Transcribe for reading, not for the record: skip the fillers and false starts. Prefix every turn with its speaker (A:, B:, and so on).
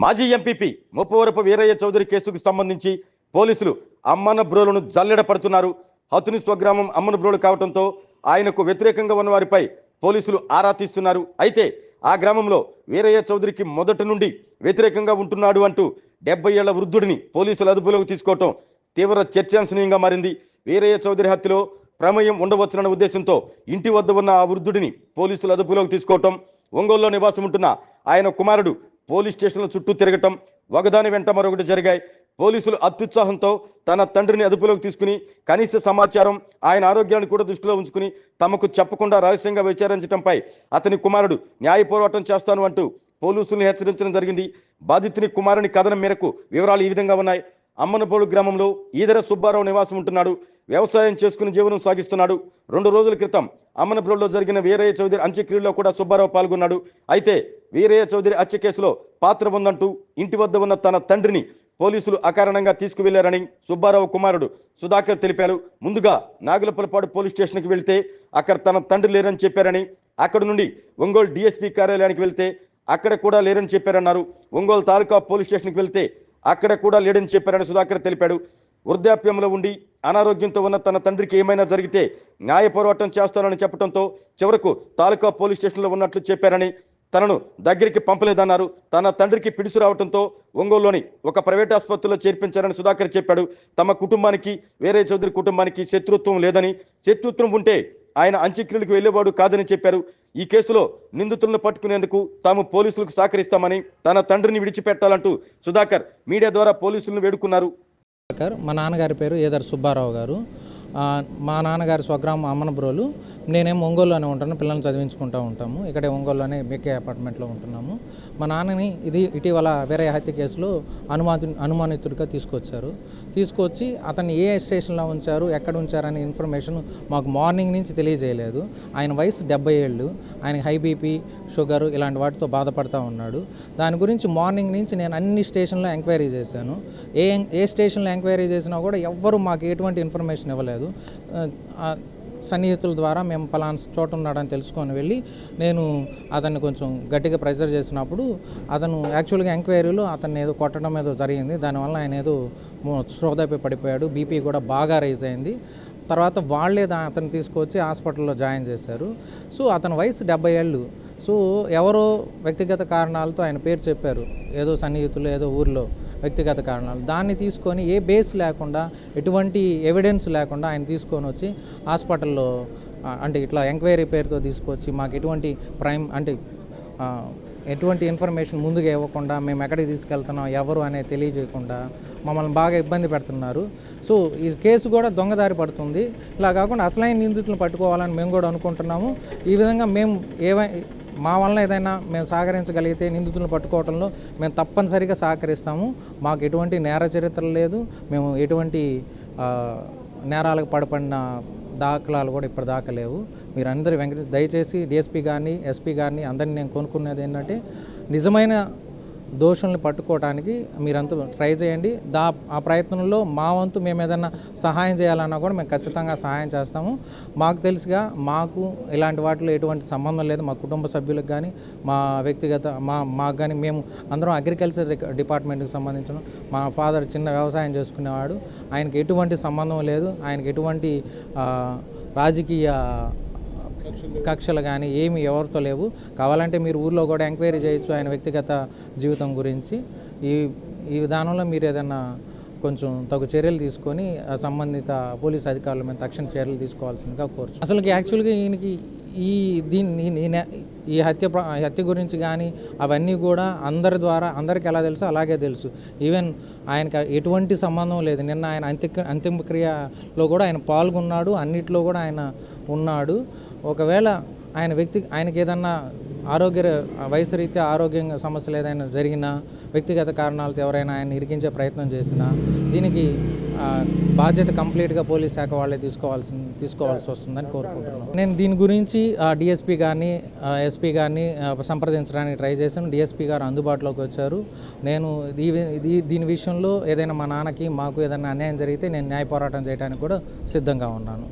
A: మాజీ ఎంపీపీ ముప్పవరపు వీరయ్య చౌదరి కేసుకు సంబంధించి పోలీసులు అమ్మనబ్రోలను జల్లెడ పడుతున్నారు. హతుని స్వగ్రామం అమ్మనబ్రోలు కావడంతో ఆయనకు వ్యతిరేకంగా ఉన్న వారిపై పోలీసులు ఆరా తీస్తున్నారు. అయితే ఆ గ్రామంలో వీరయ్య చౌదరికి మొదటి నుండి వ్యతిరేకంగా ఉంటున్నాడు అంటూ 70 ఏళ్ల వృద్ధుడిని పోలీసులు అదుపులోకి తీసుకోవటం తీవ్ర చర్చాంశనీయంగా మారింది. వీరయ్య చౌదరి హత్యలో ప్రమేయం ఉండవచ్చునన్న ఉద్దేశంతో ఇంటి వద్ద ఉన్న ఆ వృద్ధుడిని పోలీసులు అదుపులోకి తీసుకోవటం, ఒంగోలులో నివాసం ఉంటున్న ఆయన కుమారుడు పోలీస్ స్టేషన్ల చుట్టూ తిరగటం, ఒకదాని వెంట మరొకటి జరిగాయి. పోలీసులు అత్యుత్సాహంతో తన తండ్రిని అదుపులోకి తీసుకుని కనీస సమాచారం, ఆయన ఆరోగ్యాన్ని కూడా దృష్టిలో ఉంచుకుని తమకు చెప్పకుండా రహస్యంగా విచారించడంపై అతని కుమారుడు న్యాయ పోరాటం చేస్తాను అంటూ పోలీసులను హెచ్చరించడం జరిగింది. బాధితుని కుమారుని కథనం మేరకు వివరాలు ఈ విధంగా ఉన్నాయి. అమ్మనపోడు గ్రామంలో ఈదర సుబ్బారావు నివాసం ఉంటున్నాడు. వ్యవసాయం చేసుకుని జీవనం సాగిస్తున్నాడు. 2 రోజుల క్రితం అమ్మనబ్రోల్లో జరిగిన వీరయ్య చౌదరి అంత్యక్రియల్లో కూడా సుబ్బారావు పాల్గొన్నాడు. అయితే వీరయ్య చౌదరి హత్య కేసులో పాత్ర ఉందంటూ ఇంటి వద్ద ఉన్న తన తండ్రిని పోలీసులు అకారణంగా తీసుకువెళ్లారని సుబ్బారావు కుమారుడు సుధాకర్ తెలిపారు. ముందుగా నాగులపలపాడు పోలీస్ స్టేషన్కి వెళ్తే అక్కడ తన తండ్రి లేరని చెప్పారని, అక్కడ నుండి ఒంగోలు డిఎస్పీ కార్యాలయానికి వెళ్తే అక్కడ కూడా లేరని చెప్పారన్నారు. ఒంగోలు తాలూకా పోలీస్ స్టేషన్కి వెళ్తే అక్కడ కూడా లేడని చెప్పారని సుధాకర్ తెలిపాడు. వృద్ధాప్యంలో ఉండి అనారోగ్యంతో ఉన్న తన తండ్రికి ఏమైనా జరిగితే న్యాయ పోరాటం చేస్తానని చెప్పడంతో చివరకు తాలూకా పోలీస్ స్టేషన్లో ఉన్నట్లు చెప్పారని, తనను దగ్గరికి పంపలేదన్నారు. తన తండ్రికి పిడుసు రావడంతో ఒంగోలులోని ఒక ప్రైవేట్ ఆసుపత్రిలో చేర్పించారని సుధాకర్ చెప్పాడు. తమ కుటుంబానికి వీరయ్య చౌదరి కుటుంబానికి శత్రుత్వం లేదని, శత్రుత్వం ఉంటే ఆయన అంత్యక్రియలకు వెళ్లేవాడు కాదని చెప్పారు. ఈ కేసులో నిందితులను పట్టుకునేందుకు తాము పోలీసులకు సహకరిస్తామని, తన తండ్రిని విడిచిపెట్టాలంటూ సుధాకర్ మీడియా ద్వారా పోలీసులను వేడుకున్నారు.
B: మా నాన్నగారి పేరు ఈదర సుబ్బారావు గారు. మా నాన్నగారి స్వగ్రామం అమ్మనబ్రోలు. నేనేం ఒంగోలులోనే ఉంటాను, పిల్లల్ని చదివించుకుంటూ ఉంటాము. ఇక్కడే ఒంగోలులోనే బీకే అపార్ట్మెంట్లో ఉంటున్నాము. మా నాన్నని ఇటీవల వీరయ్య హత్య కేసులో అనుమానితుడిగా తీసుకొచ్చి అతన్ని ఏ స్టేషన్లో ఉంచారు, ఎక్కడ ఉంచారనే ఇన్ఫర్మేషన్ మాకు మార్నింగ్ నుంచి తెలియజేయలేదు. ఆయన వయసు 70 ఏళ్ళు, ఆయన హై బీపీ, షుగర్ ఇలాంటి వాటితో బాధపడుతూ ఉన్నాడు. దాని గురించి మార్నింగ్ నుంచి నేను అన్ని స్టేషన్లో ఎంక్వైరీ చేశాను. ఏ స్టేషన్లో ఎంక్వైరీ చేసినా కూడా ఎవ్వరూ మాకు ఎటువంటి ఇన్ఫర్మేషన్ ఇవ్వలేదు. సన్నిహితుల ద్వారా మేము పలానా చోట ఉన్నాడని తెలుసుకొని వెళ్ళి నేను అతన్ని కొంచెం గట్టిగా ప్రెజర్ చేసినప్పుడు అతను యాక్చువల్గా ఎంక్వైరీలో అతన్ని ఏదో కొట్టడం ఏదో జరిగింది. దానివల్ల ఆయన ఏదో స్పృహదప్పి పడిపోయాడు. బీపీ కూడా బాగా రైజ్ అయింది. తర్వాత వాళ్ళే అతను తీసుకొచ్చి హాస్పిటల్లో జాయిన్ చేశారు. సో అతని వయసు 70 ఏళ్ళు. సో ఎవరో వ్యక్తిగత కారణాలతో ఆయన పేరు చెప్పారు, ఏదో సన్నిహితులు ఏదో ఊర్లో వ్యక్తిగత కారణాలు. దాన్ని తీసుకొని ఏ బేస్ లేకుండా, ఎటువంటి ఎవిడెన్స్ లేకుండా ఆయన తీసుకొని వచ్చి హాస్పిటల్లో అంటే ఇట్లా ఎంక్వైరీ పేరుతో తీసుకొచ్చి మాకు ఎటువంటి ఇన్ఫర్మేషన్ ముందుగా ఇవ్వకుండా, మేము ఎక్కడికి తీసుకెళ్తున్నాం ఎవరు అనేది తెలియజేయకుండా మమ్మల్ని బాగా ఇబ్బంది పెడుతున్నారు. సో ఈ కేసు కూడా దొంగదారి పడుతుంది. ఇలా కాకుండా అసలైన నిందితులను పట్టుకోవాలని మేము కూడా అనుకుంటున్నాము. ఈ విధంగా మేము మా వలన ఏదైనా మేము సహకరించగలిగితే నిందితులను పట్టుకోవడంలో మేము తప్పనిసరిగా సహకరిస్తాము. మాకు ఎటువంటి నేర చరిత్ర లేదు, మేము ఎటువంటి నేరాలకు పడిన దాఖలాలు కూడా ఇప్పుడు దాకా లేవు. మీరందరూ దయచేసి డిఎస్పీ గారిని, ఎస్పీ గారిని అందరినీ నేను కోరుకునేది ఏంటంటే నిజమైన దోషుల్ని పట్టుకోవడానికి మీరంతా ట్రై చేయండి. ఆ ప్రయత్నంలో మా వంతు మేము ఏదైనా సహాయం చేయాలన్నా కూడా మేము ఖచ్చితంగా సహాయం చేస్తాము. మాకు మాకు ఇలాంటి వాటిలో ఎటువంటి సంబంధం లేదు. మా కుటుంబ సభ్యులకు కానీ, మా వ్యక్తిగత మాకు కానీ, మేము అందరం అగ్రికల్చర్ డిపార్ట్మెంట్కి సంబంధించిన, మా ఫాదర్ చిన్న వ్యవసాయం చేసుకునేవాడు. ఆయనకి ఎటువంటి సంబంధం లేదు. ఆయనకి ఎటువంటి రాజకీయ కక్షలు కానీ ఏమి ఎవరితో లేవు. కావాలంటే మీరు ఊర్లో కూడా ఎంక్వైరీ చేయొచ్చు ఆయన వ్యక్తిగత జీవితం గురించి. ఈ విధానంలో మీరు ఏదైనా కొంచెం తగు చర్యలు తీసుకొని సంబంధిత పోలీస్ అధికారుల మీద తక్షణ చర్యలు తీసుకోవాల్సిందిగా కోరుచు. అసలుకి యాక్చువల్గా ఈయనకి ఈ హత్య గురించి కానీ అవన్నీ కూడా అందరికీ ఎలా తెలుసు అలాగే తెలుసు. ఈవెన్ ఆయనకి ఎటువంటి సంబంధం లేదు. నిన్న ఆయన అంతిమక్రియలో కూడా ఆయన పాల్గొన్నాడు, అన్నిట్లో కూడా ఆయన ఉన్నాడు. ఒకవేళ ఆయనకి ఏదన్నా వయసు రీత్యా ఆరోగ్య సమస్యలు ఏదైనా జరిగినా, వ్యక్తిగత కారణాలతో ఎవరైనా ఆయన ఇరికించే ప్రయత్నం చేసినా దీనికి బాధ్యత కంప్లీట్గా పోలీస్ శాఖ వాళ్ళే తీసుకోవాల్సి వస్తుందని కోరుకుంటున్నాను. నేను దీని గురించి డిఎస్పీ గారిని, ఎస్పీ గారిని సంప్రదించడానికి ట్రై చేశాను. డిఎస్పీ గారు అందుబాటులోకి వచ్చారు. నేను దీని విషయంలో ఏదైనా మా నాన్నకి మాకు ఏదైనా అన్యాయం జరిగితే నేను న్యాయ పోరాటం చేయడానికి కూడా సిద్ధంగా ఉన్నాను.